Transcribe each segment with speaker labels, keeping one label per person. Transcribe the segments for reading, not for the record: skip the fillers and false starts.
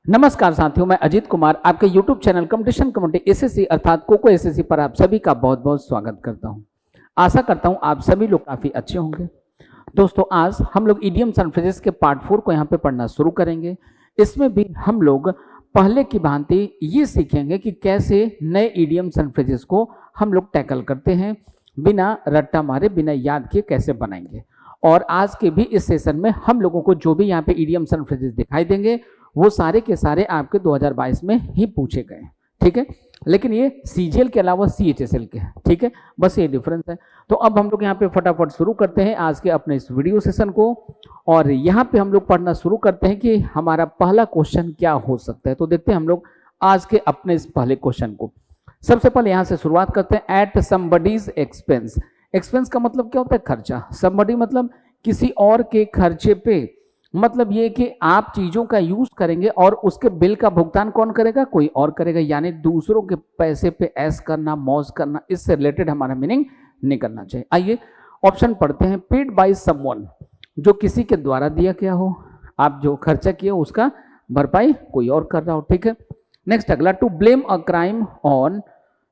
Speaker 1: नमस्कार साथियों, मैं अजीत कुमार आपके YouTube channel competition community SSC अर्थात कोको एसएससी पर आप सभी का बहुत बहुत स्वागत करता हूं। आशा करता हूं आप सभी लोग काफ़ी अच्छे होंगे। दोस्तों, आज हम लोग इडियम्स एंड फ्रेजेस के पार्ट 4 को यहां पे पढ़ना शुरू करेंगे। इसमें भी हम लोग पहले की भांति ये सीखेंगे कि कैसे नए इडियम्स एंड फ्रेजेस को हम लोग टैकल करते हैं, बिना रट्टा मारे, बिना याद किए कैसे बनाएंगे। और आज के भी इस सेशन में हम लोगों को जो भी यहाँ पे इडियम्स एंड फ्रेजेस दिखाई देंगे वो सारे के सारे आपके 2022 में ही पूछे गए, ठीक है। लेकिन ये सीजीएल के अलावा सीएचएसएल के हैं, ठीक है, बस ये डिफरेंस है। तो अब हम लोग यहाँ पे फटाफट शुरू करते हैं आज के अपने इस वीडियो सेशन को। और यहाँ पे हम लोग पढ़ना शुरू करते हैं कि हमारा पहला क्वेश्चन क्या हो सकता है। तो देखते हैं हम लोग आज के अपने इस पहले क्वेश्चन को। सबसे पहले यहाँ से शुरुआत करते हैं। Eight somebody's expense. एक्सपेंस का मतलब क्या होता है? खर्चा। समबडी मतलब किसी और के खर्चे पे, मतलब ये कि आप चीजों का यूज करेंगे और उसके बिल का भुगतान कौन करेगा? कोई और करेगा। यानी दूसरों के पैसे पे ऐश करना, मौज करना, इससे रिलेटेड हमारा मीनिंग निकलना चाहिए। आइए ऑप्शन पढ़ते हैं। पेड बाय समवन, जो किसी के द्वारा दिया गया हो, आप जो खर्चा किए उसका भरपाई कोई और कर रहा हो, ठीक है। नेक्स्ट अगला, to blame a crime on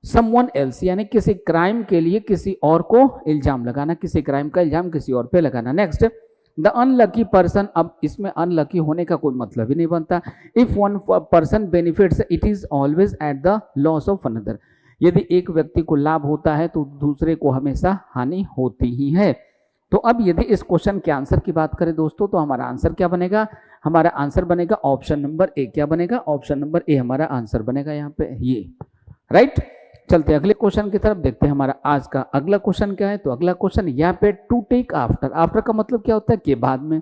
Speaker 1: someone else, यानी किसी क्राइम के लिए किसी और को इल्जाम लगाना, किसी क्राइम का इल्जाम किसी और पे लगाना। Next, the unlucky person. अब इसमें अनलकी होने का कोई मतलब ही नहीं बनता। If one person benefits it is always at the loss of another. यदि एक व्यक्ति को लाभ होता है तो दूसरे को हमेशा हानि होती ही है। तो अब यदि इस क्वेश्चन के आंसर की बात करें दोस्तों, तो हमारा आंसर क्या बनेगा? हमारा आंसर बनेगा ऑप्शन नंबर ए। क्या बनेगा? ऑप्शन नंबर ए हमारा आंसर बनेगा यहाँ पे, ये राइट। चलते हैं अगले क्वेश्चन की तरफ, देखते हैं हमारा आज का अगला क्वेश्चन क्या है। तो अगला क्वेश्चन यहाँ पे, टू टेक आफ्टर। आफ्टर का मतलब क्या होता है? कि बाद में।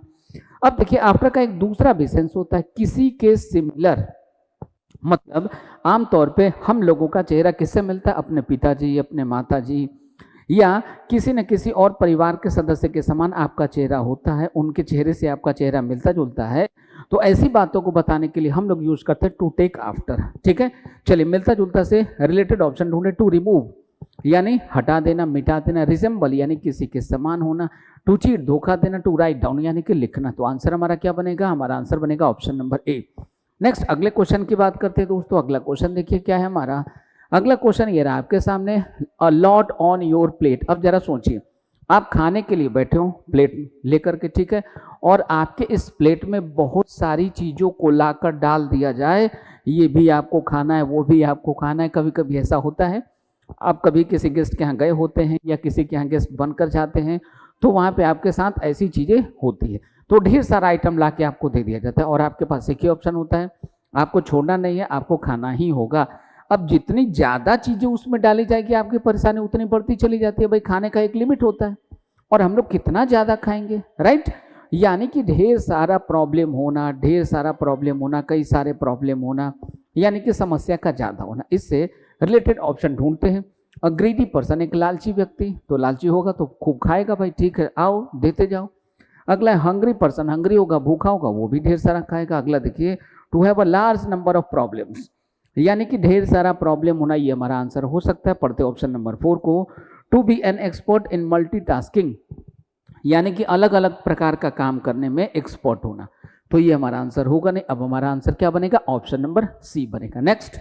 Speaker 1: अब देखिए, आफ्टर का एक दूसरा भी सेंस होता है, किसी के सिमिलर। मतलब आमतौर पे हम लोगों का चेहरा किससे मिलता है? अपने पिताजी, अपने माताजी, या किसी न किसी और परिवार के सदस्य के समान आपका चेहरा होता है, उनके चेहरे से आपका चेहरा मिलता जुलता है। तो ऐसी बातों को बताने के लिए हम लोग यूज करते हैं टू टेक आफ्टर, ठीक है। चलिए, मिलता जुलता से रिलेटेड ऑप्शन ढूंढे। टू रिमूव यानी हटा देना, मिटा देना। रिजेंबल यानी किसी के समान होना। टू चीट धोखा देना। टू राइट डाउन यानी कि लिखना। तो आंसर हमारा क्या बनेगा? हमारा आंसर बनेगा ऑप्शन नंबर ए। नेक्स्ट अगले क्वेश्चन की बात करते हैं दोस्तों। अगला क्वेश्चन देखिए क्या है हमारा। अगला क्वेश्चन ये रहा आपके सामने, a lot on your plate. अब जरा सोचिए, आप खाने के लिए बैठे हो प्लेट लेकर के, ठीक है, और आपके इस प्लेट में बहुत सारी चीज़ों को लाकर डाल दिया जाए। ये भी आपको खाना है, वो भी आपको खाना है। कभी कभी ऐसा होता है, आप कभी किसी गेस्ट के यहाँ गए होते हैं या किसी के यहाँ गेस्ट बनकर जाते हैं, तो वहाँ पे आपके साथ ऐसी चीज़ें होती है। तो ढेर सारा आइटम ला के आपको दे दिया जाता है और आपके पास एक ही ऑप्शन होता है, आपको छोड़ना नहीं है, आपको खाना ही होगा। अब जितनी ज़्यादा चीज़ें उसमें डाली जाएगी आपकी परेशानी उतनी बढ़ती चली जाती है। भाई, खाने का एक लिमिट होता है और हम लोग कितना ज़्यादा खाएंगे, राइट। यानी कि ढेर सारा प्रॉब्लम होना, ढेर सारा प्रॉब्लम होना, कई सारे प्रॉब्लम होना, यानी कि समस्या का ज़्यादा होना। इससे रिलेटेड ऑप्शन ढूंढते हैं। अ ग्रीडी पर्सन, एक लालची व्यक्ति, तो लालची होगा तो खूब खाएगा। भाई ठीक है, आओ देते जाओ। अगला है हंग्री पर्सन, हंग्री होगा, भूखा होगा, वो भी ढेर सारा खाएगा। अगला देखिए, to have a large number of problems, यानी कि ढेर सारा प्रॉब्लम होना, ये हमारा आंसर हो सकता है। पढ़ते ऑप्शन नंबर 4 को। To be an expert in multitasking, यानी कि अलग अलग प्रकार का काम करने में एक्सपर्ट होना, तो ये हमारा आंसर होगा नहीं। अब हमारा आंसर क्या बनेगा? ऑप्शन नंबर सी बनेगा। नेक्स्ट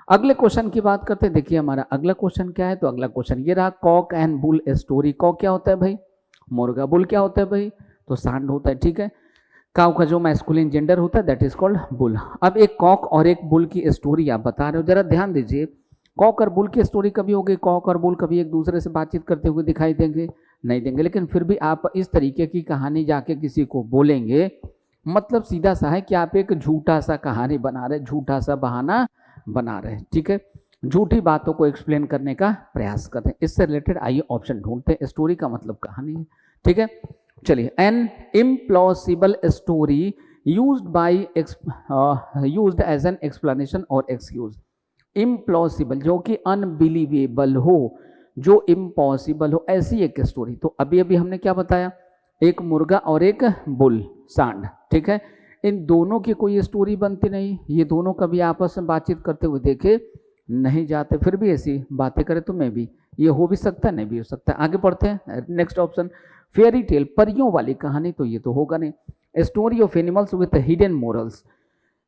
Speaker 1: अगले क्वेश्चन की बात करते हैं। देखिए हमारा अगला क्वेश्चन क्या है। तो अगला क्वेश्चन ये रहा, cock and bull story. Cock क्या होता है भाई? मुर्गा। बुल क्या होता है भाई? तो सांड होता है, ठीक है। काऊ का जो मैस्कुलिन जेंडर होता है दैट इज कॉल्ड बुल। अब एक कॉक और एक बुल की स्टोरी आप बता रहे हो, जरा ध्यान दीजिए। कॉक और बुल की स्टोरी कभी होगी? कॉक और बुल कभी एक दूसरे से बातचीत करते हुए दिखाई देंगे? नहीं देंगे। लेकिन फिर भी आप इस तरीके की कहानी जाके किसी को बोलेंगे, मतलब सीधा सा है कि आप एक झूठा सा कहानी बना रहे, झूठा सा बहाना बना रहे, ठीक है। झूठी बातों को एक्सप्लेन करने का प्रयास करते हैं। इससे रिलेटेड आइए ऑप्शन ढूंढते हैं। स्टोरी का मतलब कहानी है, ठीक है। चलिए, an implausible story used as an explanation और एक्सक्यूज। इम्प्लॉसिबल जो कि अनबिलीवेबल हो, जो इम्पॉसिबल हो, ऐसी एक स्टोरी। तो अभी अभी हमने क्या बताया? एक मुर्गा और एक बुल, सांड, ठीक है। इन दोनों की कोई स्टोरी बनती नहीं, ये दोनों कभी आपस में बातचीत करते हुए देखे नहीं जाते, फिर भी ऐसी बातें करें तो मैं भी, ये हो भी सकता है, नहीं भी हो सकता है। आगे बढ़ते हैं। नेक्स्ट ऑप्शन, फेयरी टेल, परियों वाली कहानी, तो ये तो होगा नहीं। Story of animals with hidden morals,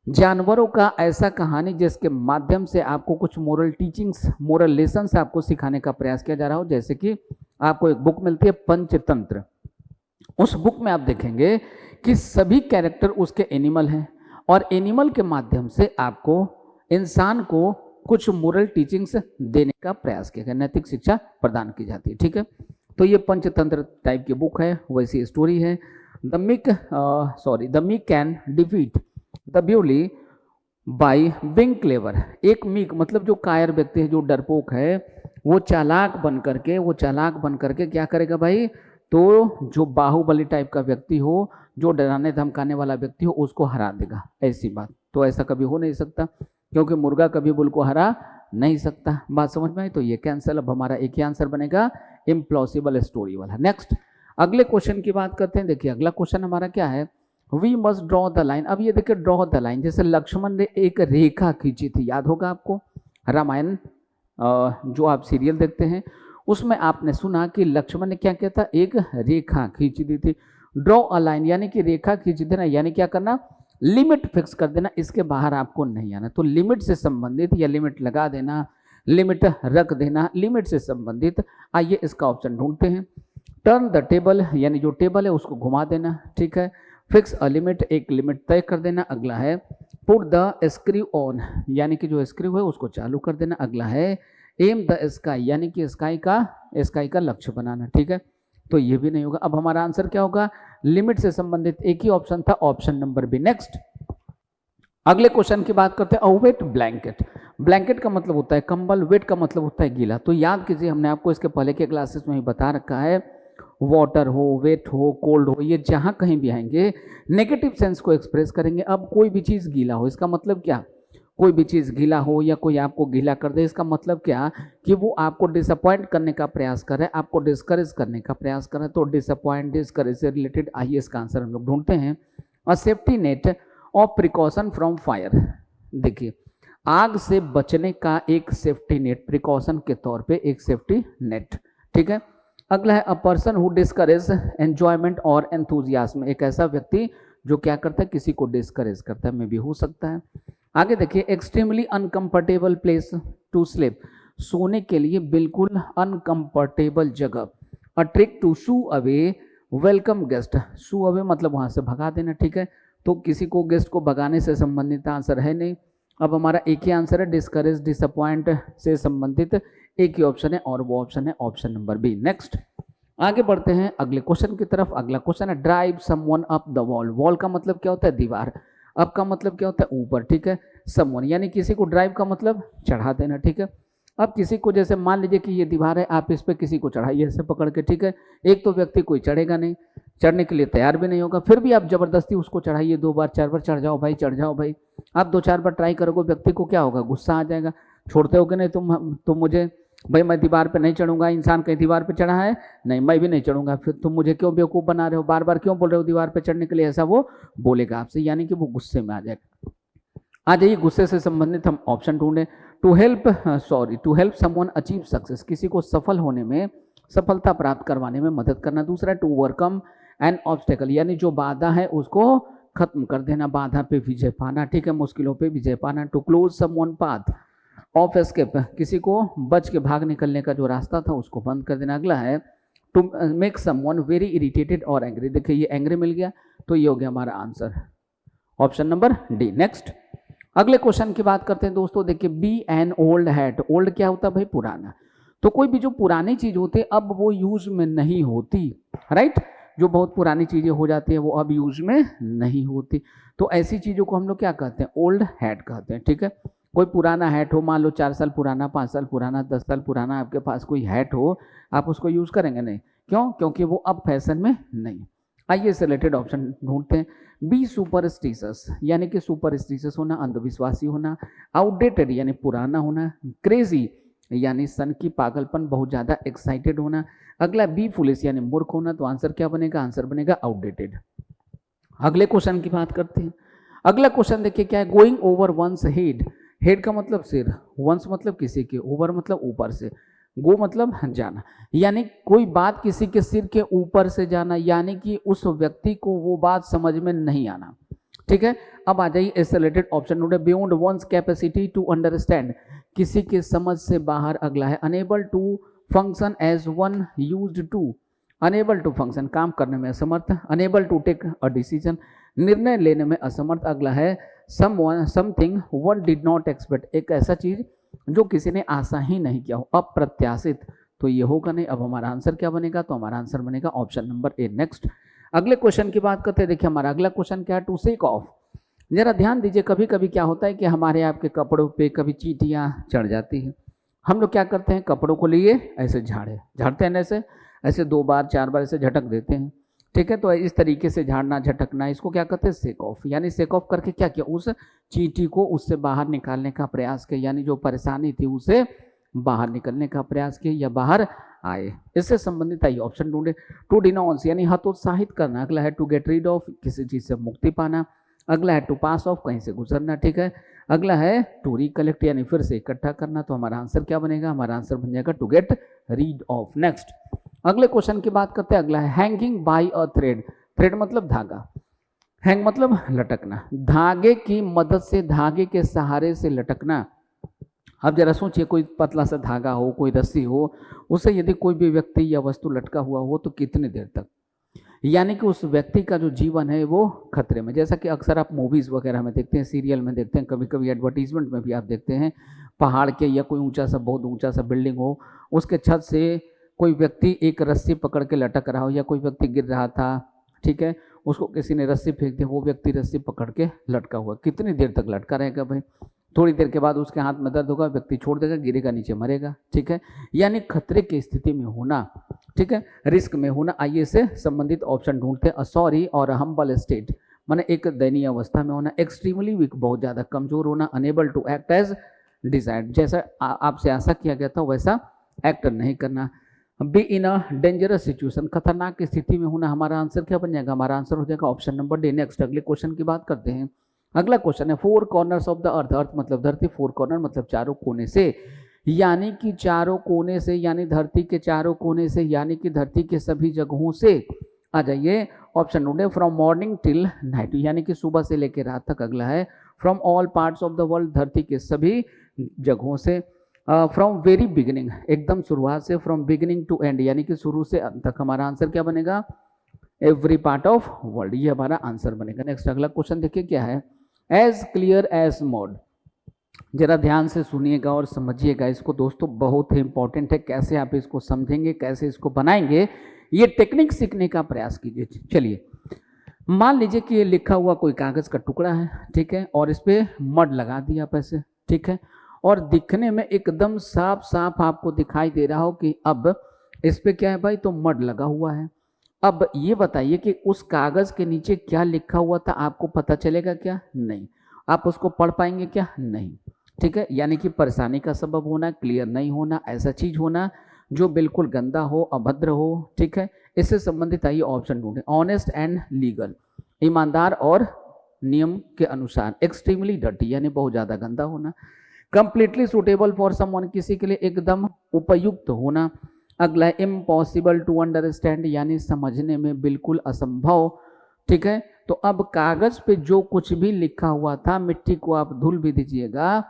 Speaker 1: जानवरों का ऐसा कहानी जिसके माध्यम से आपको कुछ मोरल टीचिंग्स, मोरल लेसन्स आपको सिखाने का प्रयास किया जा रहा हो। जैसे कि आपको एक बुक मिलती है पंचतंत्र, उस बुक में आप देखेंगे कि सभी कैरेक्टर उसके एनिमल हैं और एनिमल के माध्यम से आपको इंसान को कुछ मोरल टीचिंग्स देने का प्रयास किया गया, नैतिक शिक्षा प्रदान की जाती है। ठीक है, तो ये पंचतंत्र टाइप की बुक है, वैसी स्टोरी है। The meek can defeat the bully by being clever. एक मीक मतलब जो कायर व्यक्ति है, जो डरपोक है, वो चालाक बन करके क्या करेगा भाई, तो जो बाहुबली टाइप का व्यक्ति हो, जो डराने धमकाने वाला व्यक्ति हो, उसको हरा देगा। ऐसी बात तो ऐसा कभी हो नहीं सकता, क्योंकि मुर्गा कभी बुल को हरा नहीं सकता। बात समझ में आई? तो ये कैंसिल। अब हमारा एक ही आंसर बनेगा, इम्प्लॉसिबल स्टोरी वाला। नेक्स्ट अगले क्वेश्चन की बात करते हैं। देखिए अगला क्वेश्चन हमारा क्या है, we must draw the line. अब ये देखिए ड्रॉ द लाइन, जैसे लक्ष्मण ने एक रेखा खींची थी, याद होगा आपको, रामायण जो आप सीरियल देखते हैं उसमें आपने सुना कि लक्ष्मण ने क्या किया था, एक रेखा खींच दी थी। ड्रॉ अ लाइन यानी कि रेखा खींच देना, यानी क्या करना, लिमिट फिक्स कर देना, इसके बाहर आपको नहीं आना। तो लिमिट से संबंधित या लिमिट लगा देना, लिमिट रख देना, लिमिट से संबंधित। आइए इसका ऑप्शन ढूंढते हैं। टर्न द टेबल यानी जो टेबल है उसको घुमा देना। ठीक है, फिक्स अ लिमिट, एक लिमिट तय कर देना। अगला है पुट द स्क्रू ऑन यानी कि जो स्क्रू है उसको चालू कर देना। अगला है एम द स्काई यानी कि स्काई का लक्ष्य बनाना। ठीक है, तो ये भी नहीं होगा। अब हमारा आंसर क्या होगा, लिमिट से संबंधित एक ही ऑप्शन था, ऑप्शन नंबर बी। नेक्स्ट अगले क्वेश्चन की बात करते हैं। वेट ब्लैंकेट, ब्लैंकेट का मतलब होता है कंबल, वेट का मतलब होता है गीला। तो याद कीजिए, हमने आपको इसके पहले के क्लासेस में ही बता रखा है, वाटर हो, वेट हो, कोल्ड हो, ये जहां कहीं भी आएंगे नेगेटिव सेंस को एक्सप्रेस करेंगे। अब कोई भी चीज़ गीला हो, इसका मतलब क्या, कोई भी चीज़ गीला हो या कोई आपको गीला कर दे, इसका मतलब क्या कि वो आपको डिसअपॉइंट करने का प्रयास कर रहे हैं, आपको डिस्करेज करने का प्रयास कर रहे हैं। तो डिसअपॉइंट, डिस्करेज से रिलेटेड आइए इसका आंसर हम लोग ढूंढते हैं। अ safety net of precaution from fire. देखिए आग से बचने का एक सेफ्टी नेट, प्रिकॉशन के तौर पे एक सेफ्टी नेट। ठीक है, अगला है a person who discourage enjoyment और एंथुजियाज्म। एक ऐसा व्यक्ति जो क्या करता है, किसी को डिस्करेज करता है, में भी हो सकता है। आगे देखिए extremely uncomfortable place to sleep, सोने के लिए बिल्कुल अनकंफर्टेबल जगह। A trick to shoo away welcome guest, shoo away मतलब वहां से भगा देना। ठीक है, तो किसी को गेस्ट को भगाने से संबंधित आंसर है नहीं। अब हमारा एक ही आंसर है, डिस्करेज डिसअपॉइंट से संबंधित एक ही ऑप्शन है और वो ऑप्शन है ऑप्शन नंबर बी। नेक्स्ट आगे बढ़ते हैं अगले क्वेश्चन की तरफ। अगला क्वेश्चन है drive someone up the wall. Wall का मतलब क्या होता है, दीवार। अप का मतलब क्या होता है, ऊपर। ठीक है, समवन यानी किसी को, ड्राइव का मतलब चढ़ा देना। ठीक है, अब किसी को, जैसे मान लीजिए कि ये दीवार है, आप इस पर किसी को चढ़ाइए ऐसे पकड़ के। ठीक है, एक तो व्यक्ति कोई चढ़ेगा नहीं, चढ़ने के लिए तैयार भी नहीं होगा, फिर भी आप जबरदस्ती उसको चढ़ाइए, 2 बार 4 बार, चढ़ जाओ भाई, चढ़ जाओ भाई। आप 2-4 बार ट्राई करोगे, व्यक्ति को क्या होगा, गुस्सा आ जाएगा, छोड़ते हो कि नहीं तुम मुझे, भाई मैं दीवार पे नहीं चढ़ूंगा, इंसान कहीं दीवार पे चढ़ा है, नहीं मैं भी नहीं चढ़ूंगा, फिर तुम मुझे क्यों बेवकूफ़ बना रहे हो, बार बार क्यों बोल रहे हो दीवार पे चढ़ने के लिए, ऐसा वो बोलेगा आपसे, यानी कि वो गुस्से में आ जाएगा। आ जाइए गुस्से से संबंधित हम ऑप्शन ढूंढें। To help someone achieve success, किसी को सफल होने में, सफलता प्राप्त करवाने में मदद करना। दूसरा टू ओवरकम एन ऑब्स्टेकल यानी जो बाधा है उसको खत्म कर देना, बाधा पे विजय पाना। ठीक है, मुश्किलों पे विजय पाना। To close someone path of escape, किसी को बच के भाग निकलने का जो रास्ता था उसको बंद कर देना। अगला है to make someone very irritated और एंग्री। देखिए ये एंग्री मिल गया, तो ये हो गया हमारा answer, option number D. Next अगले क्वेश्चन की बात करते हैं दोस्तों। देखिए be an old hat, old क्या होता है भाई, पुराना। तो कोई भी जो पुरानी चीज होती है अब वो यूज में नहीं होती, राइट, जो बहुत पुरानी चीजें हो जाती है वो अब यूज में नहीं होती, तो ऐसी चीजों को हम लोग क्या कहते हैं, ओल्ड हैट कहते हैं। ठीक है, कोई पुराना हैट हो, मान लो 4 साल पुराना, 5 साल पुराना, 10 साल पुराना, आपके पास कोई हैट हो, आप उसको यूज करेंगे नहीं, क्यों, क्योंकि वो अब फैशन में नहीं। आइए इससे रिलेटेड ऑप्शन ढूंढते हैं। बी सुपरस्टिशियस यानी कि सुपरस्टिशियस होना, अंधविश्वासी होना। आउटडेटेड यानी पुराना होना। क्रेजी यानी सन की, पागलपन, बहुत ज़्यादा एक्साइटेड होना। अगला बी फुलिश यानी मूर्ख होना। तो आंसर क्या बनेगा, आंसर बनेगा आउटडेटेड। अगले क्वेश्चन की बात करते हैं। अगला क्वेश्चन देखिए क्या है, going over once head. Head का मतलब सिर, वंस मतलब किसी के, ओवर मतलब ऊपर से, गो मतलब जाना, यानी कोई बात किसी के सिर के ऊपर से जाना, यानी कि उस व्यक्ति को वो बात समझ में नहीं आना। ठीक है। अब आ जाइए इससे रिलेटेड ऑप्शन ढूंढे। Beyond one's capacity to understand, किसी के समझ से बाहर। अगला है unable to function as one used to, unable to function काम करने में असमर्थ। Unable to take a decision, निर्णय लेने में असमर्थ। अगला है something one did not expect, एक ऐसा चीज जो किसी ने आशा ही नहीं किया हो, अप्रत्याशित। तो ये होगा नहीं। अब हमारा आंसर क्या बनेगा, तो हमारा आंसर बनेगा ऑप्शन नंबर ए। नेक्स्ट अगले क्वेश्चन की बात करते हैं। देखिए हमारा अगला क्वेश्चन क्या है, टू शेक ऑफ। जरा ध्यान दीजिए, कभी कभी क्या होता है कि हमारे आपके कपड़ों पे कभी चींटियां चढ़ जाती हैं। हम लोग क्या करते हैं, कपड़ों को लिए ऐसे झाड़ते हैं, ऐसे ऐसे 2 बार 4 बार ऐसे झटक देते हैं। ठीक है, तो इस तरीके से झाड़ना झटकना, इसको क्या कहते हैं, शेक ऑफ। यानी शेक ऑफ करके क्या किया, उस चींटी को उससे बाहर निकालने का प्रयास किया, यानी जो परेशानी थी उसे बाहर निकलने का प्रयास किया या बाहर आए। इससे संबंधित आइए ऑप्शन ढूंढे। टू डिनाउंस यानी हतोत्साहित करना। अगला है टू गेट रीड ऑफ, किसी चीज से मुक्ति पाना। अगला है टू पास ऑफ, कहीं से गुजरना। ठीक है, अगला है टू रिकलेक्ट यानी फिर से इकट्ठा करना। तो हमारा आंसर क्या बनेगा, हमारा आंसर बन जाएगा to get rid of. Next अगले क्वेश्चन की बात करते हैं। अगला है hanging by a thread. Thread मतलब धागा, हैंग मतलब लटकना, धागे की मदद से, धागे के सहारे से लटकना। अब जरा सोचिए, कोई पतला सा धागा हो, कोई रस्सी हो, उसे यदि कोई भी व्यक्ति या वस्तु लटका हुआ हो तो कितनी देर तक, यानी कि उस व्यक्ति का जो जीवन है वो खतरे में। जैसा कि अक्सर आप मूवीज़ वगैरह में देखते हैं, सीरियल में देखते हैं, कभी कभी एडवर्टीजमेंट में भी आप देखते हैं, पहाड़ के या कोई ऊंचा सा, बहुत ऊंचा सा बिल्डिंग हो, उसके छत से कोई व्यक्ति एक रस्सी पकड़ के लटक रहा हो, या कोई व्यक्ति गिर रहा था, ठीक है, उसको किसी ने रस्सी फेंक दी, वो व्यक्ति रस्सी पकड़ के लटका हुआ, कितनी देर तक लटका रहेगा भाई। थोड़ी देर के बाद उसके हाथ में दर्द होगा, व्यक्ति छोड़ देगा, गिरेगा, नीचे मरेगा। ठीक है, यानी खतरे की स्थिति में होना, ठीक है, रिस्क में होना। आइए से संबंधित ऑप्शन ढूंढते हैं। सॉरी और हम्बल स्टेट माने एक दयनीय अवस्था में होना। एक्सट्रीमली वीक बहुत ज़्यादा कमजोर होना। Unable to act as desired, जैसा आपसे आशा किया गया था वैसा एक्ट नहीं करना। Be in a dangerous situation, खतरनाक स्थिति में होना। हमारा आंसर क्या बन जाएगा, हमारा आंसर हो जाएगा ऑप्शन नंबर डी। नेक्स्ट अगले क्वेश्चन की बात करते हैं। अगला क्वेश्चन है four corners of the earth. Earth मतलब धरती, फोर कॉर्नर मतलब चारों कोने से, यानी कि चारों कोने से, यानी धरती के चारों कोने से, यानी कि धरती के सभी जगहों से। आ जाइए ऑप्शन ढूंढे। फ्रॉम मॉर्निंग टिल नाइट, यानी कि सुबह से लेकर रात तक। अगला है from all parts of the world, धरती के सभी जगहों से। फ्रॉम वेरी बिगिनिंग, एकदम शुरुआत से। फ्रॉम बिगिनिंग टू एंड, यानी कि शुरू से अंत तक। हमारा आंसर क्या बनेगा, एवरी पार्ट ऑफ वर्ल्ड, ये हमारा आंसर बनेगा। नेक्स्ट अगला क्वेश्चन देखिए क्या है, एज क्लियर एज मोड। जरा ध्यान से सुनिएगा और समझिएगा इसको दोस्तों, बहुत ही इंपॉर्टेंट है। कैसे आप इसको समझेंगे, कैसे इसको बनाएंगे, ये टेक्निक सीखने का प्रयास कीजिए। चलिए मान लीजिए कि ये लिखा हुआ कोई कागज का टुकड़ा है, ठीक है, और इस पे मड लगा दिया आप ऐसे, ठीक है, और दिखने में एकदम साफ साफ आपको दिखाई दे रहा हो कि अब इस पे क्या है भाई, तो मड लगा हुआ है। अब ये बताइए कि उस कागज के नीचे क्या लिखा हुआ था, आपको पता चलेगा क्या, नहीं। आप उसको पढ़ पाएंगे क्या, नहीं। ठीक है, यानी कि परेशानी का सबब होना, क्लियर नहीं होना, ऐसा चीज होना जो बिल्कुल गंदा हो, अभद्र हो। ठीक है, इससे संबंधित आइए ऑप्शन ढूंढे। ऑनेस्ट एंड लीगल, ईमानदार और नियम के अनुसार। एक्सट्रीमली डर्टी यानी बहुत ज्यादा गंदा होना। कंप्लीटली सुटेबल फॉर समवन, किसी के लिए एकदम उपयुक्त होना। अगला है इम्पॉसिबल टू अंडरस्टैंड, यानी समझने में बिल्कुल असंभव। ठीक है, तो अब कागज पे जो कुछ भी लिखा हुआ था, मिट्टी को आप धुल भी दीजिएगा,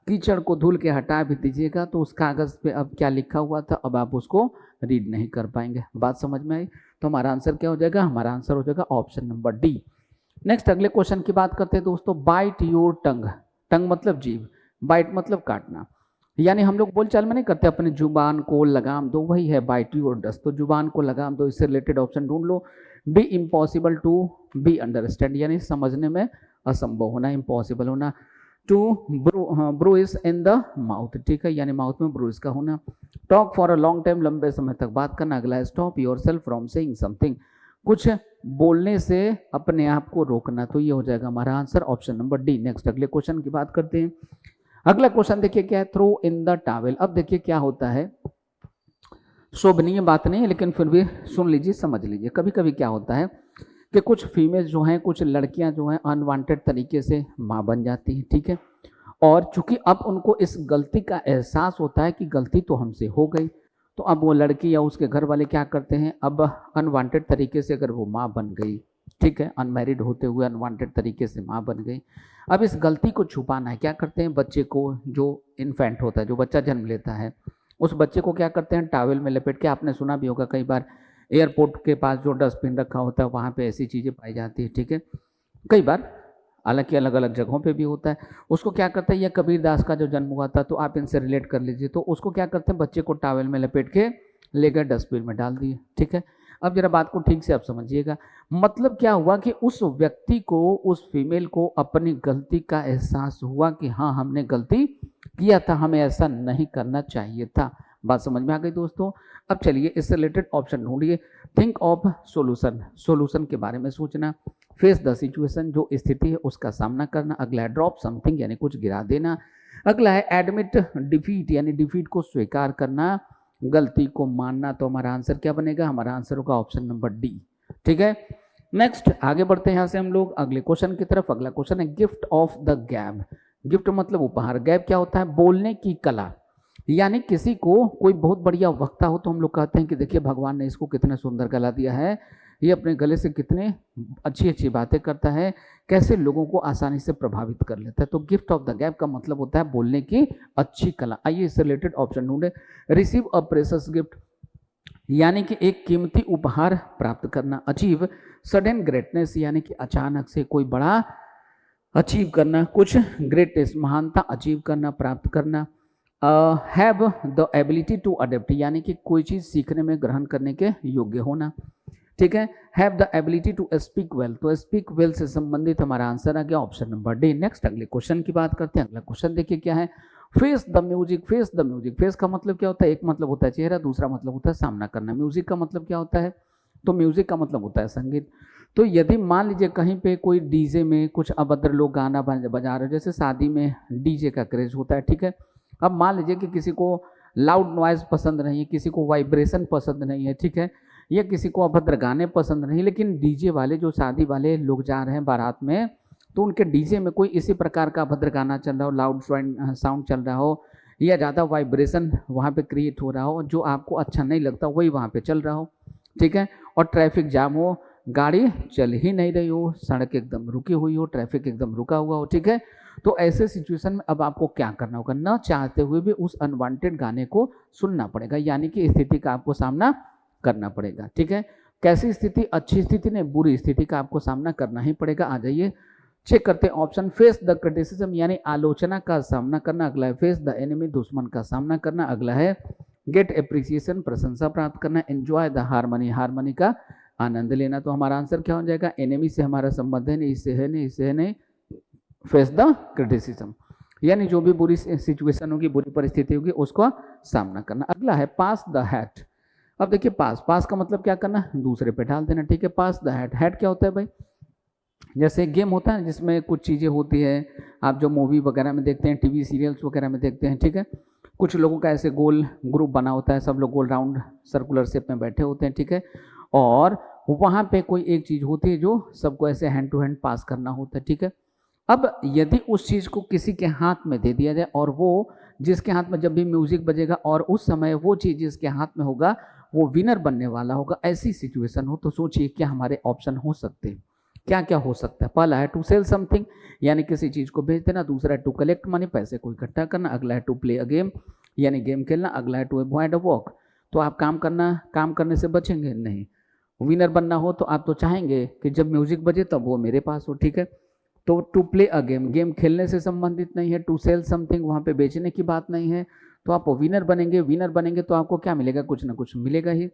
Speaker 1: कीचड़ को धुल के हटा भी दीजिएगा, तो उस कागज पे अब क्या लिखा हुआ था, अब आप उसको रीड नहीं कर पाएंगे। बात समझ में आई। तो हमारा आंसर क्या हो जाएगा, हमारा आंसर हो जाएगा ऑप्शन नंबर डी। नेक्स्ट अगले क्वेश्चन की बात करते हैं दोस्तों। Bite your tongue. टंग मतलब जीभ, बाइट मतलब काटना, यानी हम लोग बोलचाल में नहीं करते अपनी जुबान को लगाम दो, वही है बाइट योर डस्ट। तो जुबान को लगाम दो, इससे रिलेटेड ऑप्शन ढूंढ लो। Be impossible to be understand, यानी समझने में असंभव होना, इम्पॉसिबल होना। To bruise in the mouth, ठीक है, यानी माउथ में ब्रूइज का होना। Talk for a long time, लंबे समय तक बात करना। अगला है stop yourself from saying something, कुछ बोलने से अपने आप को रोकना। तो ये हो जाएगा हमारा answer option number D. Next अगले क्वेश्चन की बात करते हैं। अगला क्वेश्चन देखिए क्या है, थ्रो इन द टॉवेल। अब देखिए क्या होता है, शोभनीय बात नहीं है लेकिन फिर भी सुन लीजिए, समझ लीजिए। कभी कभी क्या होता है कि कुछ फीमेल जो हैं, कुछ लड़कियां जो हैं, अनवांटेड तरीके से माँ बन जाती हैं, ठीक है, और चूंकि अब उनको इस गलती का एहसास होता है कि गलती तो हमसे हो गई, तो अब वो लड़की या उसके घर वाले क्या करते हैं, अब अनवांटेड तरीके से अगर वो माँ बन गई, ठीक है, अनमैरिड होते हुए अनवांटेड तरीके से माँ बन गई। अब इस गलती को छुपाना है, क्या करते हैं, बच्चे को, जो इन्फेंट होता है, जो बच्चा जन्म लेता है, उस बच्चे को क्या करते हैं, टॉवेल में लपेट के, आपने सुना भी होगा कई बार एयरपोर्ट के पास जो डस्टबिन रखा होता है वहाँ पे ऐसी चीज़ें पाई जाती है, ठीक है, कई बार, हालांकि अलग अलग जगहों पे भी होता है। उसको क्या करता है, यह कबीर दास का जो जन्म हुआ था, तो आप इनसे रिलेट कर लीजिए, तो उसको क्या करते हैं, बच्चे को टॉवेल में लपेट के ले गए डस्टबिन में डाल दिए, ठीक है। अब जरा बात को ठीक से आप समझिएगा, मतलब क्या हुआ कि उस व्यक्ति को, उस फीमेल को अपनी गलती का एहसास हुआ कि हाँ हमने गलती किया था, हमें ऐसा नहीं करना चाहिए था। बात समझ में आ गई दोस्तों। अब चलिए इससे रिलेटेड ऑप्शन ढूंढिए। थिंक ऑफ सोल्यूशन, सोल्यूशन के बारे में सोचना। फेस द सिचुएशन, जो स्थिति है उसका सामना करना। अगला है ड्रॉप समथिंग, यानी कुछ गिरा देना। अगला है एडमिट डिफीट, यानी डिफीट को स्वीकार करना, गलती को मानना। तो हमारा आंसर क्या बनेगा, हमारा आंसर होगा ऑप्शन नंबर डी, ठीक है। नेक्स्ट आगे बढ़ते हैं यहाँ से हम लोग अगले क्वेश्चन की तरफ। अगला क्वेश्चन है गिफ्ट ऑफ द गैब। गिफ्ट मतलब उपहार, गैब क्या होता है, बोलने की कला। यानी किसी को कोई बहुत बढ़िया वक्ता हो तो हम लोग कहते हैं कि देखिए भगवान ने इसको कितना सुंदर गला दिया है, ये अपने गले से कितने अच्छी अच्छी बातें करता है, कैसे लोगों को आसानी से प्रभावित कर लेता है। तो गिफ्ट ऑफ द गैप का मतलब होता है बोलने की अच्छी कला। आइए इससे रिलेटेड ऑप्शन ढूंढे। रिसीव अ प्रेशियस गिफ्ट, यानी कि एक कीमती उपहार प्राप्त करना। अचीव सडन ग्रेटनेस, यानी कि अचानक से कोई बड़ा अचीव करना, कुछ ग्रेटेस्ट महानता अचीव करना, प्राप्त करना। Have the ability to adapt, यानी कि कोई चीज़ सीखने में, ग्रहण करने के योग्य होना, ठीक है। Have the ability to speak well, तो स्पीक वेल से संबंधित हमारा आंसर आ गया ऑप्शन नंबर डी। नेक्स्ट अगले क्वेश्चन की बात करते हैं। अगला क्वेश्चन देखिए क्या है, face the music. Face the music, face का मतलब क्या होता है, एक मतलब होता है चेहरा, दूसरा मतलब होता है सामना करना। म्यूजिक का मतलब क्या होता है, तो म्यूजिक का मतलब होता है संगीत। तो यदि मान लीजिए कहीं पे कोई डीजे में कुछ अभद्र लोग गाना बजा रहे हो, जैसे शादी में डीजे का क्रेज होता है, ठीक है। अब मान लीजिए कि किसी को लाउड नॉइज पसंद नहीं है, किसी को वाइब्रेशन पसंद नहीं है, ठीक है, या किसी को अभद्र गाने पसंद नहीं, लेकिन डीजे वाले, जो शादी वाले लोग जा रहे हैं बारात में, तो उनके डीजे में कोई इसी प्रकार का अभद्र गाना चल रहा हो, लाउड साउंड चल रहा हो, या ज़्यादा वाइब्रेशन वहाँ पे क्रिएट हो रहा हो, जो आपको अच्छा नहीं लगता वही वहाँ पे चल रहा हो, ठीक है, और ट्रैफिक जाम हो, गाड़ी चल ही नहीं रही हो, सड़क एकदम रुकी हुई हो, ट्रैफिक एकदम रुका हुआ हो, ठीक है। तो ऐसे सिचुएशन में अब आपको क्या करना होगा, न चाहते हुए भी उस अनवांटेड गाने को सुनना पड़ेगा, यानी कि स्थिति का आपको सामना करना पड़ेगा, ठीक है। कैसी स्थिति, अच्छी स्थिति नहीं, बुरी स्थिति का आपको सामना करना ही पड़ेगा। आ जाइए चेक करते हैं ऑप्शन। फेस द क्रिटिसिज्म, यानी आलोचना का सामना करना। अगला है फेस द एनिमी, दुश्मन का सामना करना। अगला है गेट एप्रिसिएशन, प्रशंसा प्राप्त करना। एंजॉय द हारमोनी, हारमोनी का आनंद लेना। तो हमारा आंसर क्या हो जाएगा, एनिमी से हमारा संबंध है नहीं, इससे है नहीं, इससे है नहीं, फेस द क्रिटिसिज्म, यानी जो भी बुरी सिचुएशन होगी, बुरी परिस्थिति होगी, उसका सामना करना। अगला है पास द हैट। अब देखिए पास, पास का मतलब क्या करना, दूसरे पे डाल देना, ठीक है। पास द हैट, हैट क्या होता है भाई, जैसे गेम होता है जिसमें कुछ चीज़ें होती है, आप जो मूवी वगैरह में देखते हैं, टीवी सीरियल्स वगैरह में देखते हैं, ठीक है, कुछ लोगों का ऐसे गोल ग्रुप बना होता है, सब लोग गोल राउंड सर्कुलर शेप में बैठे होते हैं, ठीक है, और वहाँ पे कोई एक चीज़ होती है जो सबको ऐसे हैंड टू हैंड पास करना होता है, ठीक है। अब यदि उस चीज़ को किसी के हाथ में दे दिया जाए, और वो जिसके हाथ में जब भी म्यूजिक बजेगा और उस समय वो चीज़ जिसके हाथ में होगा वो विनर बनने वाला होगा, ऐसी सिचुएशन हो, तो सोचिए क्या हमारे ऑप्शन हो सकते हैं, क्या क्या हो सकता है। पहला है टू सेल समथिंग, यानी किसी चीज़ को बेच देना। दूसरा है टू कलेक्ट मनी, पैसे को इकट्ठा करना। अगला है टू प्ले अ गेम, यानी गेम खेलना। अगला है टू अवॉइड अ वॉक, तो आप काम करने से बचेंगे नहीं। विनर बनना हो तो आप तो चाहेंगे कि जब म्यूजिक बजे तब वो मेरे पास हो, ठीक है। तो to play a game, game खेलने से संबंधित नहीं है। टू सेल समथिंग, वहाँ पे बेचने की बात नहीं है। तो आप विनर बनेंगे, विनर बनेंगे तो आपको क्या मिलेगा, कुछ ना कुछ मिलेगा ही।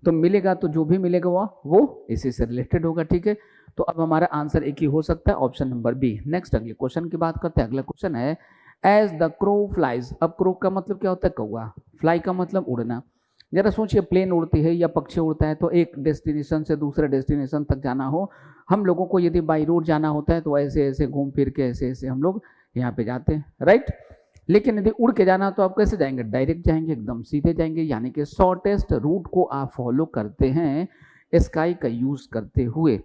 Speaker 1: तो मिलेगा तो जो भी मिलेगा वो इसी से रिलेटेड होगा, ठीक है। तो अब हमारा आंसर एक ही हो सकता है, ऑप्शन नंबर बी। नेक्स्ट अगले क्वेश्चन की बात करते हैं। अगला क्वेश्चन है एज द क्रो फ्लाइज। अब क्रो का मतलब क्या होता है, कौवा। फ्लाई का मतलब उड़ना। जरा सोचिए, प्लेन उड़ती है या पक्षी उड़ता है, तो एक डेस्टिनेशन से दूसरे डेस्टिनेशन तक जाना हो, हम लोगों को यदि बाई रोड जाना होता है तो ऐसे ऐसे घूम फिर के ऐसे ऐसे हम लोग यहाँ पे जाते हैं, राइट। लेकिन यदि उड़ के जाना तो आप कैसे जाएंगे, डायरेक्ट जाएंगे, एकदम सीधे जाएंगे, यानी कि शॉर्टेस्ट रूट को आप फॉलो करते हैं स्काई का यूज करते हुए,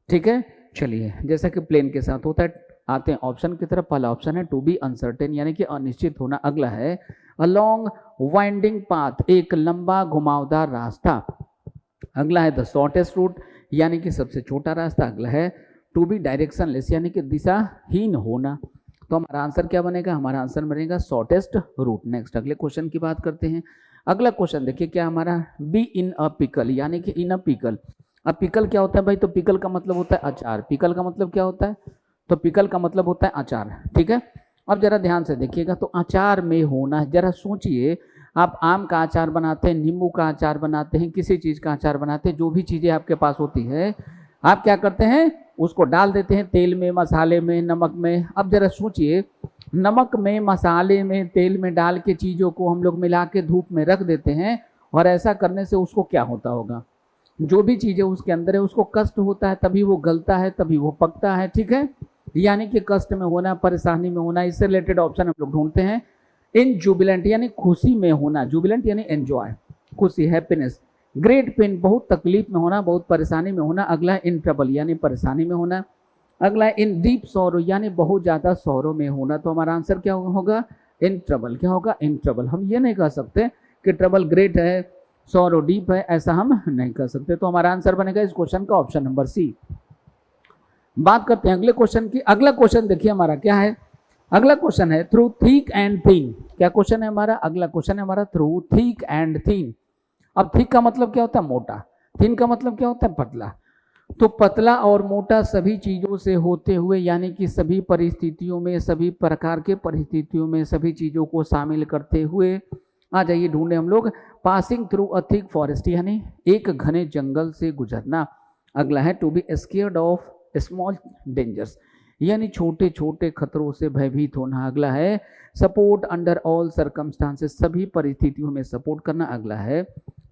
Speaker 1: ठीक है। चलिए जैसा कि प्लेन के साथ होता है, आते हैं ऑप्शन की तरफ। पहला ऑप्शन है टू बी अनसर्टेन, यानी कि अनिश्चित होना। अगला है अ लॉन्ग वाइंडिंग पाथ, एक लंबा घुमावदार रास्ता। अगला है द शॉर्टेस्ट रूट, यानी कि सबसे छोटा रास्ता। अगला है टू बी डायरेक्शनलेस, यानी कि दिशाहीन होना। तो हमारा आंसर क्या बनेगा, हमारा आंसर बनेगा शॉर्टेस्ट रूट। नेक्स्ट अगले क्वेश्चन की बात करते हैं। अगला क्वेश्चन देखिए क्या हमारा, बी इन अ पिकल, यानी कि इन अ पिकल। अब पिकल क्या होता है भाई, तो पिकल का मतलब होता है अचार। पिकल का मतलब क्या होता है, तो पिकल का मतलब होता है अचार, ठीक है। अब जरा ध्यान से देखिएगा, तो अचार में होना, जरा सोचिए, आप आम का अचार बनाते हैं, नींबू का अचार बनाते हैं, किसी चीज़ का अचार बनाते हैं, जो भी चीज़ें आपके पास होती है आप क्या करते हैं, उसको डाल देते हैं तेल में, मसाले में, नमक में। अब जरा सोचिए, नमक में, मसाले में, तेल में डाल के चीज़ों को हम लोग मिला के धूप में रख देते हैं, और ऐसा करने से उसको क्या होता होगा, जो भी चीज़ें उसके अंदर है उसको कष्ट होता है, तभी वो गलता है, तभी वो पकता है, ठीक है। यानी कि कष्ट में होना, परेशानी में होना, इससे रिलेटेड ऑप्शन हम लोग ढूंढते हैं। इन जुबिलेंट यानी खुशी में होना, जुबिलेंट यानी एंजॉय, खुशी, हैप्पीनेस। ग्रेट पेन बहुत तकलीफ में होना, बहुत परेशानी में होना। अगला है इन ट्रबल यानी परेशानी में होना। अगला है इन डीप सौरो यानी बहुत ज़्यादा सौरो में होना। तो हमारा आंसर क्या होगा, इन ट्रबल। क्या होगा, इन ट्रबल। हम ये नहीं कह सकते कि ट्रबल ग्रेट है, सौरो डीप है, ऐसा हम नहीं कर सकते। तो हमारा आंसर बनेगा इस क्वेश्चन का ऑप्शन नंबर सी। बात करते हैं अगले क्वेश्चन की। अगला क्वेश्चन देखिए हमारा क्या है, अगला क्वेश्चन है थ्रू थिक एंड थिन। क्या क्वेश्चन है हमारा, अगला क्वेश्चन है हमारा थ्रू थिक एंड थिन। अब थिक का मतलब क्या होता है, मोटा। थिन का मतलब क्या होता है, पतला। तो पतला और मोटा सभी चीज़ों से होते हुए, यानी कि सभी परिस्थितियों में, सभी प्रकार के परिस्थितियों में सभी चीज़ों को शामिल करते हुए, आ जाइए ढूंढे हम लोग, passing through a thick forest यानी एक घने जंगल से गुजरना। अगला है to be scared of small dangers यानी छोटे छोटे खतरों से भयभीत होना। अगला है सपोर्ट अंडर ऑल सर्कमस्टांसेस, सभी परिस्थितियों में सपोर्ट करना। अगला है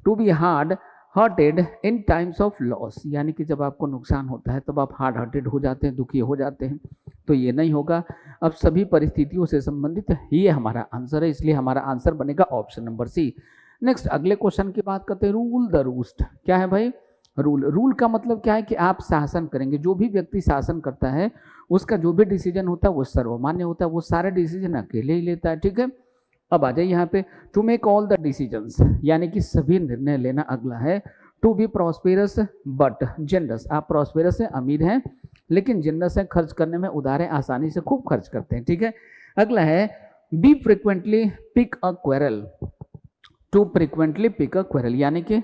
Speaker 1: to be hard hearted in times of loss, यानी कि जब आपको नुकसान होता है तब आप हार्ड हार्टेड हो जाते हैं, दुखी हो जाते हैं, तो ये नहीं होगा। अब सभी परिस्थितियों से संबंधित ये हमारा आंसर है, इसलिए हमारा आंसर बनेगा ऑप्शन नंबर सी। नेक्स्ट अगले क्वेश्चन की बात करते हैं, रूल द रूस्ट। क्या है भाई, रूल। रूल का मतलब क्या है कि आप शासन करेंगे। जो भी व्यक्ति शासन करता है उसका जो भी डिसीजन होता है वो सर्वमान्य होता है, वो सारे डिसीजन अकेले ही लेता है, ठीक है। अब आ जाइए यहाँ पे, to make all the decisions यानी कि सभी निर्णय लेना। अगला है to be prosperous but generous, आप प्रॉस्पेरस हैं, अमीर हैं, लेकिन जेनरस हैं, खर्च करने में उदार हैं, आसानी से खूब खर्च करते हैं, ठीक है। अगला है be frequently pick a quarrel, to frequently pick a quarrel यानी कि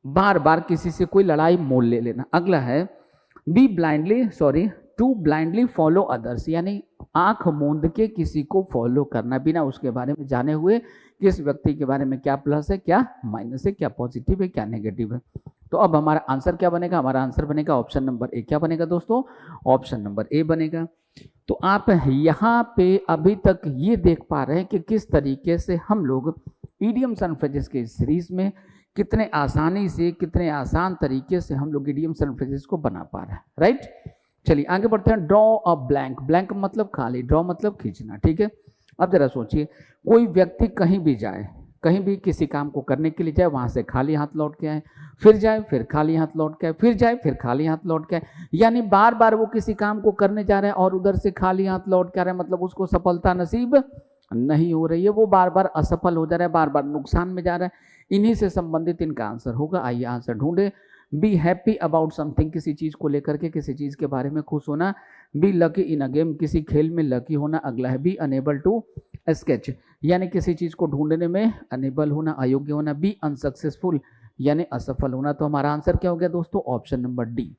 Speaker 1: बार बार किसी से कोई लड़ाई मोल ले लेना। अगला है be blindly to blindly follow others यानी आंख मूंद के किसी को फॉलो करना, बिना उसके बारे में जाने हुए किस व्यक्ति के बारे में क्या प्लस है, क्या माइनस है, क्या पॉजिटिव है, क्या नेगेटिव है। तो अब हमारा आंसर क्या बनेगा, हमारा आंसर बनेगा ऑप्शन नंबर ए। क्या बनेगा दोस्तों, ऑप्शन नंबर ए बनेगा। तो आप यहाँ पे अभी तक ये देख पा रहे हैं कि किस तरीके से हम लोग इडियम्स एंड फ्रेजेस के सीरीज में कितने आसानी से, कितने आसान तरीके से हम लोग इडियम्स एंड फ्रेजेस को बना पा रहे हैं, राइट। चलिए आगे बढ़ते हैं। ड्रॉ अ ब्लैंक, ब्लैंक मतलब खाली, ड्रॉ मतलब खींचना, ठीक है। अब जरा सोचिए, कोई व्यक्ति कहीं भी जाए, कहीं भी किसी काम को करने के लिए जाए, वहां से खाली हाथ लौट के आए, फिर जाए, फिर खाली हाथ लौट के आए, फिर जाए, फिर खाली हाथ लौट के आए, यानी बार बार वो किसी काम को करने जा रहे हैं और उधर से खाली हाथ लौट के आ रहे हैं, मतलब उसको सफलता नसीब नहीं हो रही है, वो बार बार असफल हो जा रहा है, बार बार नुकसान में जा रहा है। इन्हीं से संबंधित इनका आंसर होगा। आइए आंसर ढूंढे। बी हैप्पी अबाउट समथिंग, किसी चीज को लेकर के, किसी चीज के बारे में खुश होना। Be lucky in a game, किसी खेल में लकी होना। अगला है बी अनेबल टू स्केच यानी किसी चीज को ढूंढने में अनेबल होना, अयोग्य होना। बी अनसक्सेसफुल यानी असफल होना। तो हमारा आंसर क्या हो गया दोस्तों, ऑप्शन नंबर डी।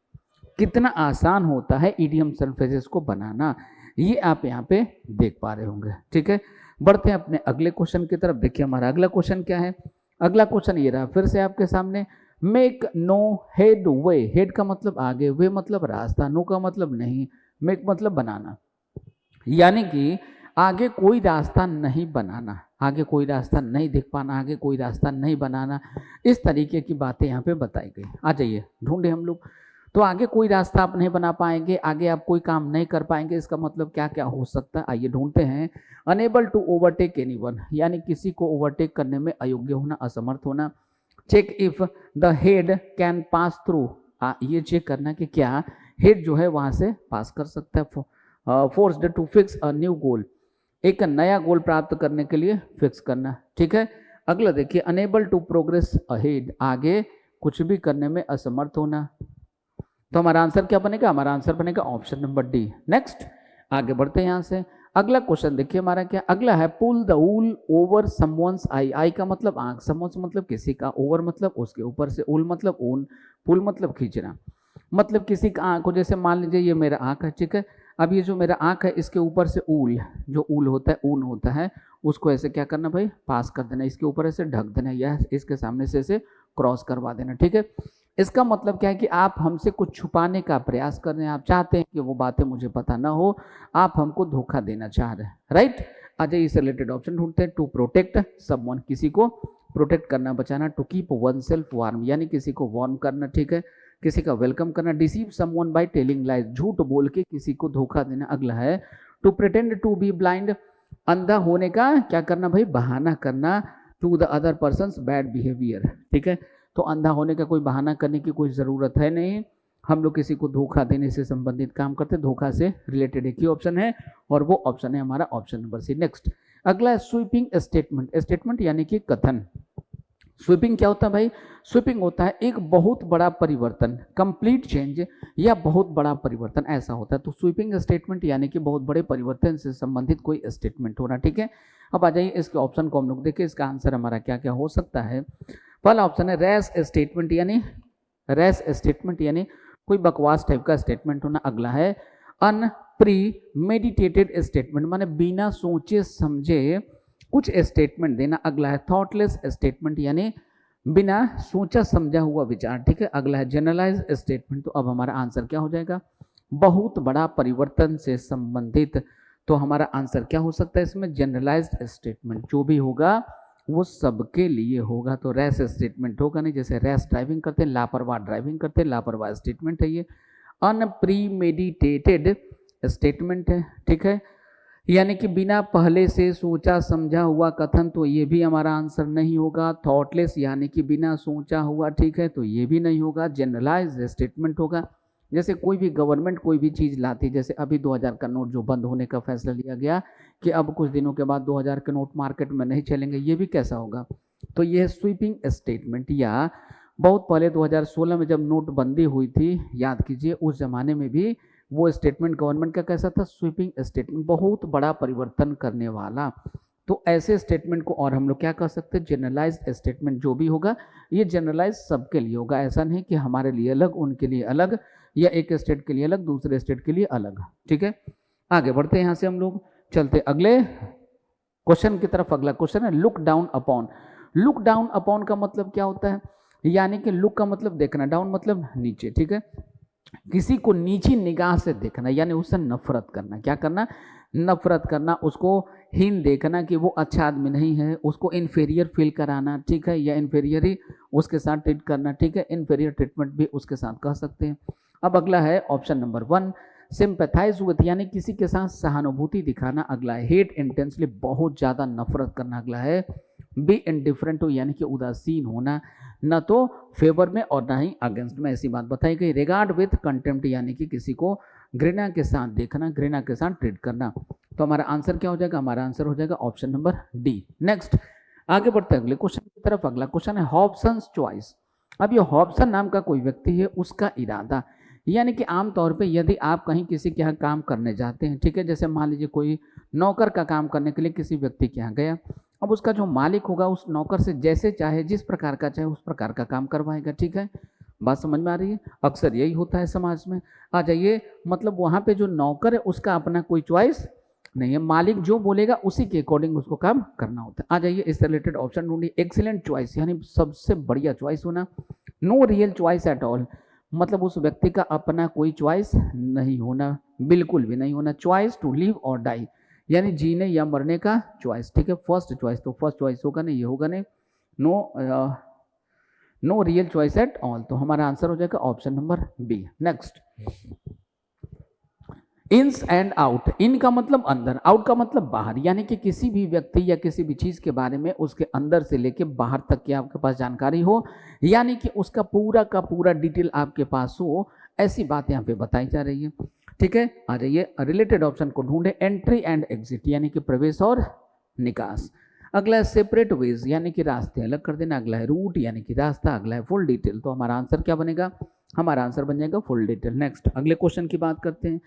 Speaker 1: कितना आसान होता है इडियम्स एंड फ्रेजेस को बनाना, ये आप यहाँ पे देख पा रहे होंगे, ठीक है। बढ़ते हैं अपने अगले क्वेश्चन की तरफ। देखिए हमारा अगला क्वेश्चन क्या है, अगला क्वेश्चन ये रहा फिर से आपके सामने। मेक नो हेड वे, हेड का मतलब आगे, वे मतलब रास्ता, नो का मतलब नहीं, मेक मतलब बनाना, यानी कि आगे कोई रास्ता नहीं बनाना, आगे कोई रास्ता नहीं दिख पाना, आगे कोई रास्ता नहीं बनाना, इस तरीके की बातें यहाँ पे बताई गई। आ जाइए ढूंढे हम लोग। तो आगे कोई रास्ता आप नहीं बना पाएंगे, आगे आप कोई काम नहीं कर पाएंगे, इसका मतलब क्या क्या हो सकता है, आइए ढूंढते हैं। अनेबल टू ओवरटेक एनीवन यानी किसी को ओवरटेक करने में अयोग्य होना, असमर्थ होना। Check if the head can pass through, ये चेक करना कि क्या हेड जो है वहां से पास कर सकता है। Forced to fix a new goal, एक नया गोल प्राप्त करने के लिए फिक्स करना, ठीक है। अगला देखिए, अनेबल टू प्रोग्रेस अहेड, आगे कुछ भी करने में असमर्थ होना। तो हमारा आंसर क्या बनेगा, हमारा आंसर बनेगा ऑप्शन नंबर डी। नेक्स्ट आगे बढ़ते हैं यहाँ से। अगला क्वेश्चन देखिए हमारा क्या अगला है, pull the wool over someone's eye. Eye का मतलब आंख, समवन्स मतलब किसी का, ओवर मतलब उसके ऊपर से, ऊल मतलब ऊन, पुल मतलब खींचना, मतलब किसी का आंख को, जैसे मान लीजिए ये मेरा आंख है, ठीक है। अब ये जो मेरा आंख है इसके ऊपर से ऊल, जो ऊल होता है, ऊन होता है, उसको ऐसे क्या करना भाई, पास कर देना, इसके ऊपर ऐसे ढक देना या इसके सामने से ऐसे क्रॉस करवा देना, ठीक है। इसका मतलब क्या है कि आप हमसे कुछ छुपाने का प्रयास कर रहे हैं, आप चाहते हैं कि वो बातें मुझे पता ना हो, आप हमको धोखा देना चाह रहे हैं, राइट। आ जाइए इससे रिलेटेड ऑप्शन ढूंढते हैं। टू प्रोटेक्ट समवन, किसी को प्रोटेक्ट करना, बचाना। To keep oneself warm, यानी किसी को वार्म करना, ठीक है, किसी का वेलकम करना। Deceive someone by telling lies, झूठ बोल के किसी को धोखा देना। अगला है to pretend to be blind, अंधा होने का क्या करना भाई, बहाना करना। To the other person's bad behaviour, ठीक है। तो अंधा होने का कोई बहाना करने की कोई ज़रूरत है नहीं, हम लोग किसी को धोखा देने से संबंधित काम करते, धोखा से रिलेटेड एक ही ऑप्शन है और वो ऑप्शन है हमारा ऑप्शन नंबर सी। नेक्स्ट अगला है स्वीपिंग स्टेटमेंट। स्टेटमेंट यानी कि कथन। स्वीपिंग क्या होता है भाई, स्वीपिंग होता है एक बहुत बड़ा परिवर्तन, कंप्लीट चेंज या बहुत बड़ा परिवर्तन, ऐसा होता है। तो स्वीपिंग स्टेटमेंट यानी कि बहुत बड़े परिवर्तन से संबंधित कोई स्टेटमेंट होना, ठीक है। अब आ जाइए इसके ऑप्शन को हम लोग देखें, इसका आंसर हमारा क्या क्या हो सकता है। पहला ऑप्शन है रैश स्टेटमेंट, यानी रैश स्टेटमेंट यानी कोई बकवास टाइप का स्टेटमेंट होना। अगला है अनप्रीमेडिटेटेड स्टेटमेंट, माने बिना सोचे समझे कुछ स्टेटमेंट देना। अगला है थॉटलेस स्टेटमेंट, यानी बिना सोचा समझा हुआ विचार, ठीक है। अगला है जनरलाइज स्टेटमेंट। तो अब हमारा आंसर क्या हो जाएगा, बहुत बड़ा परिवर्तन से संबंधित। तो हमारा आंसर क्या हो सकता है इसमें, जनरलाइज्ड स्टेटमेंट। जो भी होगा वो सबके लिए होगा, तो रैश स्टेटमेंट होगा नहीं। जैसे रैश ड्राइविंग करते हैं, लापरवाह ड्राइविंग करते हैं, लापरवाह स्टेटमेंट है ये। अनप्रीमेडिटेटेड स्टेटमेंट है, ठीक है, यानी कि बिना पहले से सोचा समझा हुआ कथन, तो ये भी हमारा आंसर नहीं होगा। थॉटलेस यानी कि बिना सोचा हुआ, ठीक है, तो ये भी नहीं होगा। जनरलाइज स्टेटमेंट होगा, जैसे कोई भी गवर्नमेंट कोई भी चीज़ लाती, जैसे अभी 2000 का नोट जो बंद होने का फैसला लिया गया कि अब कुछ दिनों के बाद 2000 के नोट मार्केट में नहीं चलेंगे, ये भी कैसा होगा, तो ये है स्वीपिंग स्टेटमेंट। या बहुत पहले 2016 में जब नोटबंदी हुई थी, याद कीजिए, उस जमाने में भी वो स्टेटमेंट गवर्नमेंट का कैसा था, स्वीपिंग स्टेटमेंट, बहुत बड़ा परिवर्तन करने वाला। तो ऐसे स्टेटमेंट को और हम लोग क्या कर सकते हैं, जनरलाइज स्टेटमेंट। जो भी होगा ये जनरलाइज सबके लिए होगा, ऐसा नहीं कि हमारे लिए अलग उनके लिए अलग, या एक स्टेट के लिए अलग दूसरे स्टेट के लिए अलग, ठीक है। आगे बढ़ते हैं यहाँ से हम लोग, चलते अगले क्वेश्चन की तरफ। अगला क्वेश्चन है look down upon. Look down upon का मतलब क्या होता है, यानी कि लुक का मतलब देखना, डाउन मतलब नीचे, ठीक है। किसी को नीची निगाह से देखना, यानी उससे नफरत करना। क्या करना, नफरत करना, उसको हीन देखना कि वो अच्छा आदमी नहीं है, उसको इन्फीरियर फील कराना, ठीक है, या इन्फीरियर ही उसके साथ ट्रीट करना, ठीक है, इन्फीरियर ट्रीटमेंट भी उसके साथ कह सकते हैं। अब अगला है ऑप्शन नंबर 1 सिंपैथाइज विथ, यानी किसी के साथ सहानुभूति दिखाना। अगला है हेट इंटेंसली, बहुत ज़्यादा नफरत करना। अगला है बी इंडिफरेंट, यानी कि उदासीन होना, न तो फेवर में और ना ही अगेंस्ट में, ऐसी बात बताई गई। रिगार्ड विथ कंटेम्प्ट, यानी कि किसी को घृणा के साथ देखना, घृणा के साथ ट्रीट करना। तो हमारा आंसर क्या हो जाएगा, हमारा आंसर हो जाएगा ऑप्शन नंबर डी। नेक्स्ट आगे बढ़ते हैं अगले क्वेश्चन की तरफ। अगला क्वेश्चन है हॉब्सन्स चॉइस। अब ये हॉब्सन नाम का कोई व्यक्ति है, उसका इरादा, यानी कि आमतौर पे यदि आप कहीं किसी के यहाँ काम करने जाते हैं, ठीक है, जैसे मान लीजिए कोई नौकर का काम करने के लिए किसी व्यक्ति के यहाँ गया, अब उसका जो मालिक होगा उस नौकर से जैसे चाहे, जिस प्रकार का चाहे उस प्रकार का काम करवाएगा, ठीक है। बात समझ में आ रही है, अक्सर यही होता है समाज में। आ जाइए, मतलब वहाँ पे जो नौकर है उसका अपना कोई चॉइस नहीं है, मालिक जो बोलेगा उसी के अकॉर्डिंग उसको काम करना होता है। आ जाइए इस रिलेटेड ऑप्शन ढूंढिए। एक्सीलेंट चॉइस, यानी सबसे बढ़िया चॉइस होना। No real choice at all, मतलब उस व्यक्ति का अपना कोई चॉइस नहीं होना, बिल्कुल भी नहीं होना। Choice to live or die, यानी जीने या मरने का चॉइस, ठीक है। फर्स्ट चॉइस, तो फर्स्ट चॉइस होगा नहीं, ये होगा नहीं। No real choice at all, तो हमारा आंसर हो जाएगा option number B. Next ins and out. In का मतलब अंदर, आउट का मतलब बाहर, यानी कि किसी भी व्यक्ति या किसी भी चीज के बारे में उसके अंदर से लेके बाहर तक की आपके पास जानकारी हो, यानी कि उसका पूरा का पूरा डिटेल आपके पास हो, ऐसी बात यहाँ पे बताई जा रही है, ठीक है। आ जाइए रिलेटेड ऑप्शन को ढूंढे। एंट्री एंड एग्जिट, यानी कि प्रवेश और निकास। अगला है सेपरेट वेज, यानी कि रास्ते अलग कर देना। अगला है रूट, यानी कि रास्ता। अगला है फुल डिटेल, तो हमारा आंसर क्या बनेगा, हमारा आंसर बन जाएगा फुल डिटेल। नेक्स्ट अगले क्वेश्चन की बात करते हैं।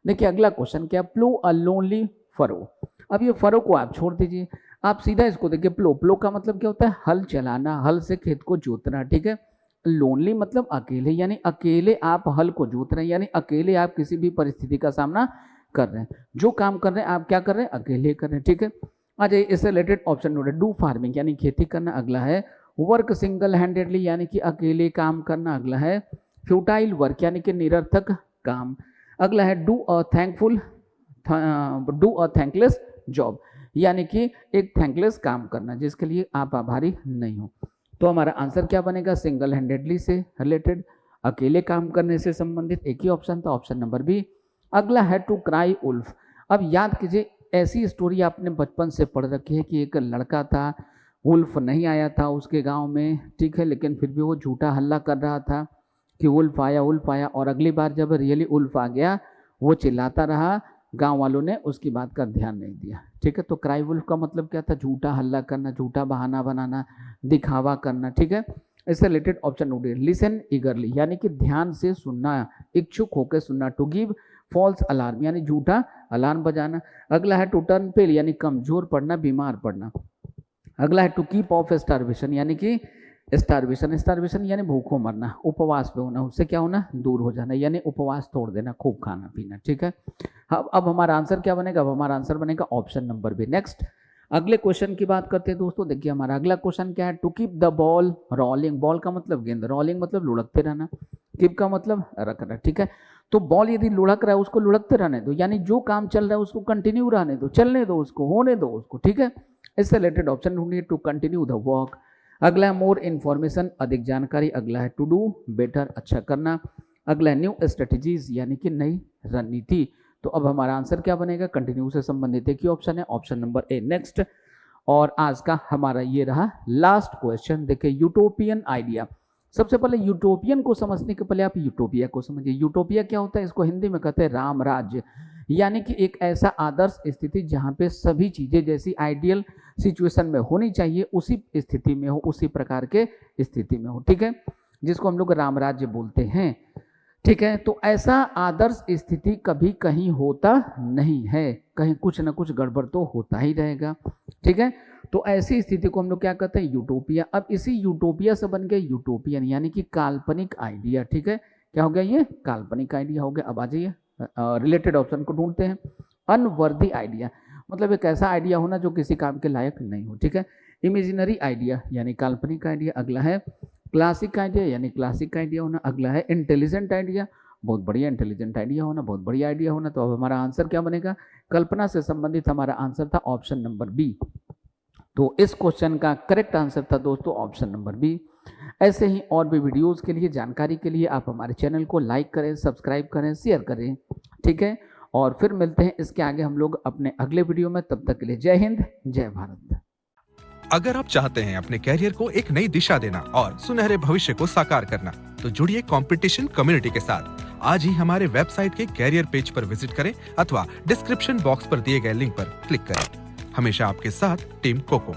Speaker 1: देखिए अगला क्वेश्चन क्या, प्लो अ लोनली फरो। अब ये फरो को आप छोड़ दीजिए, आप सीधा इसको देखिए, प्लो, प्लो का मतलब क्या होता है, हल चलाना, हल से खेत को जोतना, ठीक है। लोनली मतलब अकेले, यानी अकेले आप हल को जोत रहे हैं, यानी अकेले आप किसी भी परिस्थिति का सामना कर रहे हैं, जो काम कर रहे हैं आप क्या कर रहे हैं, अकेले कर रहे हैं, ठीक है। आ जाइए इससे related option note, do farming यानी खेती करना, अगला है वर्क सिंगल हैंडेडली यानी कि अकेले काम करना, अगला है फ्यूटाइल वर्क यानी कि निरर्थक काम, अगला है डू अ थैंकलेस जॉब यानी कि एक थैंकलेस काम करना जिसके लिए आप आभारी नहीं हो। तो हमारा आंसर क्या बनेगा, सिंगल हैंडेडली से रिलेटेड, अकेले काम करने से संबंधित एक ही ऑप्शन था, ऑप्शन नंबर बी। अगला है टू क्राई उल्फ। अब याद कीजिए, ऐसी स्टोरी आपने बचपन से पढ़ रखी है कि एक लड़का था, उल्फ नहीं आया था उसके गांव में, ठीक है, लेकिन फिर भी वो झूठा हल्ला कर रहा था कि उल्फ आया, और अगली बार जब रियली उल्फ आ गया वो चिल्लाता रहा, गांव वालों ने उसकी बात का ध्यान नहीं दिया, ठीक है। तो क्राई वुल्फ का मतलब क्या था, झूठा हल्ला करना, झूठा बहाना बनाना, दिखावा करना, ठीक है। इससे रिलेटेड ऑप्शन नोट, लिसन ईगरली यानी कि ध्यान से सुनना, इच्छुक होकर सुनना, टू गिव फॉल्स अलार्म यानी झूठा अलार्म बजाना, अगला है टू टर्न पेल यानी कमजोर पड़ना, बीमार पड़ना, अगला है टू कीप ऑफ स्टारवेशन यानी कि स्टारवेशन यानी भूखों मरना, उपवास पे होना, उससे क्या होना, दूर हो जाना, यानी उपवास तोड़ देना, खूब खाना पीना, ठीक है। अब हमारा आंसर क्या बनेगा, अब हमारा आंसर बनेगा ऑप्शन नंबर बी। नेक्स्ट अगले क्वेश्चन की बात करते हैं दोस्तों। देखिए हमारा अगला क्वेश्चन क्या है, to keep the ball rolling, ball का मतलब गेंद, रोलिंग मतलब लुढ़कते रहना, कीप का मतलब रखना, ठीक है। तो बॉल यदि लुढ़क रहा है उसको लुढ़कते रहने दो, यानी जो काम चल रहा है उसको कंटिन्यू रहने दो, चलने दो उसको, होने दो उसको, ठीक है। इससे रिलेटेड ऑप्शन ढूंढिए, टू कंटिन्यू द वॉक, अगला है मोर इन्फॉर्मेशन अधिक जानकारी, अगला है टू डू बेटर अच्छा करना, अगला है न्यू स्ट्रेटजीज यानी कि नई रणनीति। तो अब हमारा आंसर क्या बनेगा, कंटिन्यू से संबंधित एक ही ऑप्शन है, ऑप्शन नंबर ए। नेक्स्ट और आज का हमारा ये रहा लास्ट क्वेश्चन। देखिए यूटोपियन आइडिया, सबसे पहले यूटोपियन को समझने के पहले आप यूटोपिया को समझिए। यूटोपिया क्या होता है, इसको हिंदी में कहते हैं राम राज्य, यानी कि एक ऐसा आदर्श स्थिति जहाँ पे सभी चीजें जैसी आइडियल सिचुएशन में होनी चाहिए उसी स्थिति में हो, उसी प्रकार के स्थिति में हो, ठीक है, जिसको हम लोग राम राज्य बोलते हैं, ठीक है। तो ऐसा आदर्श स्थिति कभी कहीं होता नहीं है, कहीं कुछ ना कुछ गड़बड़ तो होता ही रहेगा, ठीक है। तो ऐसी स्थिति को हम लोग क्या कहते हैं, यूटोपिया। अब इसी यूटोपिया से बन गया यूटोपियन यानी कि काल्पनिक आइडिया, ठीक है। क्या हो गया, ये काल्पनिक आइडिया हो गया। अब आ जाइए रिलेटेड ऑप्शन को ढूंढते हैं। अनवर्दी आइडिया मतलब एक ऐसा आइडिया होना जो किसी काम के लायक नहीं हो, ठीक है। इमेजिनरी आइडिया यानी काल्पनिक आइडिया, अगला है क्लासिक आइडिया यानी क्लासिक आइडिया होना, अगला है इंटेलिजेंट आइडिया, बहुत बढ़िया इंटेलिजेंट आइडिया होना, बहुत बढ़िया आइडिया होना। तो अब हमारा आंसर क्या बनेगा, कल्पना से संबंधित हमारा आंसर था ऑप्शन नंबर बी। तो इस क्वेश्चन का करेक्ट आंसर था दोस्तों ऑप्शन नंबर बी। ऐसे ही और भी वीडियोस के लिए, जानकारी के लिए आप हमारे चैनल को लाइक करें, सब्सक्राइब करें, शेयर करें, ठीक है। और फिर मिलते हैं इसके आगे हम लोग अपने अगले वीडियो में, तब तक के लिए जय हिंद, जय भारत।
Speaker 2: अगर आप चाहते हैं अपने कैरियर को एक नई दिशा देना और सुनहरे भविष्य को साकार करना, तो जुड़िए कंपटीशन कम्युनिटी के साथ। आज ही हमारे वेबसाइट के कैरियर पेज पर विजिट करें अथवा डिस्क्रिप्शन बॉक्स पर दिए गए लिंक पर क्लिक करें। हमेशा आपके साथ टीम कोको।